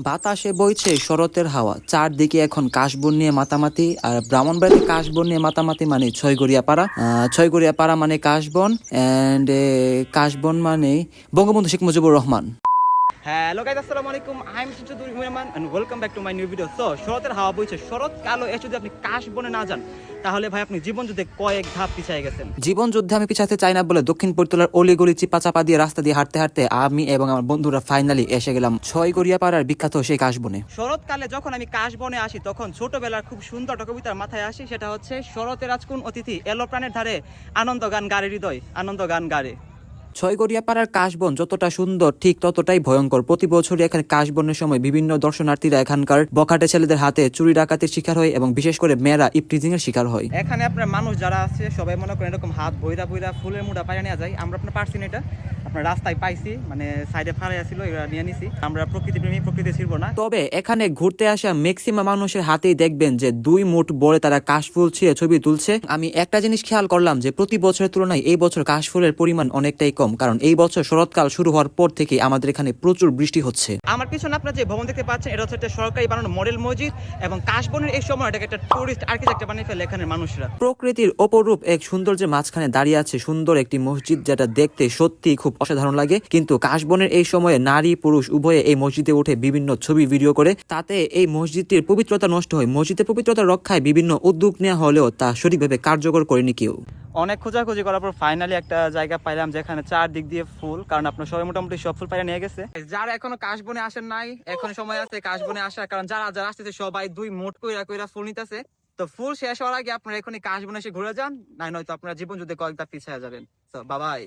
বাতাসে বইছে শরতের হাওয়া, চারদিকে এখন কাশবন নিয়ে মাতামাতি। আর ব্রাহ্মণবাড়িতে কাশবন নিয়ে মাতামাতি মানে ছয়গড়িয়াপাড়া, ছয়গড়িয়াপাড়া মানে কাশবন, অ্যান্ড কাশবন মানে বঙ্গবন্ধু শেখ মুজিবুর রহমান। হ্যালো গাইস, আসসালামু আলাইকুম। I am Shamsuddour Rahman and welcome back to my new video. So শরতের হাওয়া বইছে, শরৎকালে এসে যদি আপনি কাশবনে না যান তাহলে ভাই আপনি জীবন যুদ্ধে কয়েক ধাপ পিছিয়ে গেছেন। জীবন যুদ্ধে আমি পিছাতে চাই না বলে দক্ষিণ পৈতলার অলিগলি চিপা চাপা দিয়ে রাস্তা দিয়ে হাঁটতে হাঁটতে আমি এবং আমার বন্ধুরা ফাইনালি এসে গেলাম ছয়গড়িয়াপাড়ার বিখ্যাত সেই কাশবনে। শরৎকালে যখন আমি কাশবনে আসি তখন ছোটবেলার খুব সুন্দর একটা কবিতার মাথায় আসি, সেটা হচ্ছে শরতের রাজকুন অতিথি এলো প্রাণের ধারে, আনন্দ গান গারে হৃদয়, আনন্দ গান গারে। ছয়গড়িয়াপাড়ার কাশবন যতটা সুন্দর ঠিক ততটাই ভয়ঙ্কর। প্রতি বছরই এখানে কাশবনের সময় বিভিন্ন দর্শনার্থীরা এখানকার বখাটে ছেলেদের হাতে চুরি ডাকাতির শিকার হয় এবং বিশেষ করে মেয়েরা ইপটিজিং এর শিকার হয়। এখানে আপনার মানুষ যারা আছে সবাই মনে করেন এরকম হাত বইরা বইরা ফুলের মুড়া পাইয়া নেওয়া যায়। আমরা আপনার পারছি না, এটা আপনার রাস্তায় পাইছি, মানে সাইডে ফাড়াইয়া ছিল, এগুলো নিয়ে নিছি। আমরা প্রকৃতি প্রেমী, প্রকৃতি ছিড়বো না। তবে এখানে ঘুরতে আসা ম্যাক্সিমাম মানুষের হাতেই দেখবেন যে 2 মুঠ বড়ে তারা কাশফুল ছিঁড়ে ছবি তুলছে। আমি একটা জিনিস খেয়াল করলাম যে প্রতি বছরের তুলনায় এই বছর কাশফুলের পরিমাণ অনেকটাই কম, কারণ এই বছর শরৎকাল শুরু হওয়ার পর থেকে আমাদের এখানে প্রচুর বৃষ্টি হচ্ছে। আমার পিছনে আপনারা যে ভবন দেখতে পাচ্ছেন এটা হচ্ছে একটা সরকারি বানানো মডেল মসজিদ, এবং কাশবনের এই সময় এটাকে একটা টুরিস্ট আর্কিটেক্ট বানিয়ে ফেলে এখানের মানুষরা। প্রকৃতির অপরূপ এক সৌন্দর্যের মাঝখানে দাঁড়িয়ে আছে সুন্দর একটি মসজিদ, যেটা দেখতে সত্যি খুব অসাধারণ লাগে। কিন্তু কাশবনের এই সময়ে নারী পুরুষ উভয়ে এই মসজিদে উঠে বিভিন্ন ছবি ভিডিও করে, তাতে এই মসজিদটির পবিত্রতা নষ্ট হয়। মসজিদের পবিত্রতা রক্ষায় বিভিন্ন উদ্যোগ নেওয়া হলেও তা সঠিকভাবে কার্যকর করেনি কেউ। অনেক খোঁজাখুঁজি করার পর ফাইনালি একটা জায়গা পাইলাম যেখানে চারদিক দিয়ে ফুল, কারণ আপনার সবাই মোটামুটি সব ফুল পাইয়া নিয়ে গেছে। যারা এখনো কাশবনে আসেন নাই, এখন সময় আছে কাশবনে আসার, কারণ যারা যারা আসতেছে সবাই 2 মুঠ কইরা কইরা ফুল নিতেছে। তো ফুল শেষ হওয়ার আগে আপনারা এখনই কাশবনে এসে ঘুরে যান, নয়তো আপনারা জীবন যুদ্ধে কয়েকটা পিছিয়ে যাবেন। তো বাবাই।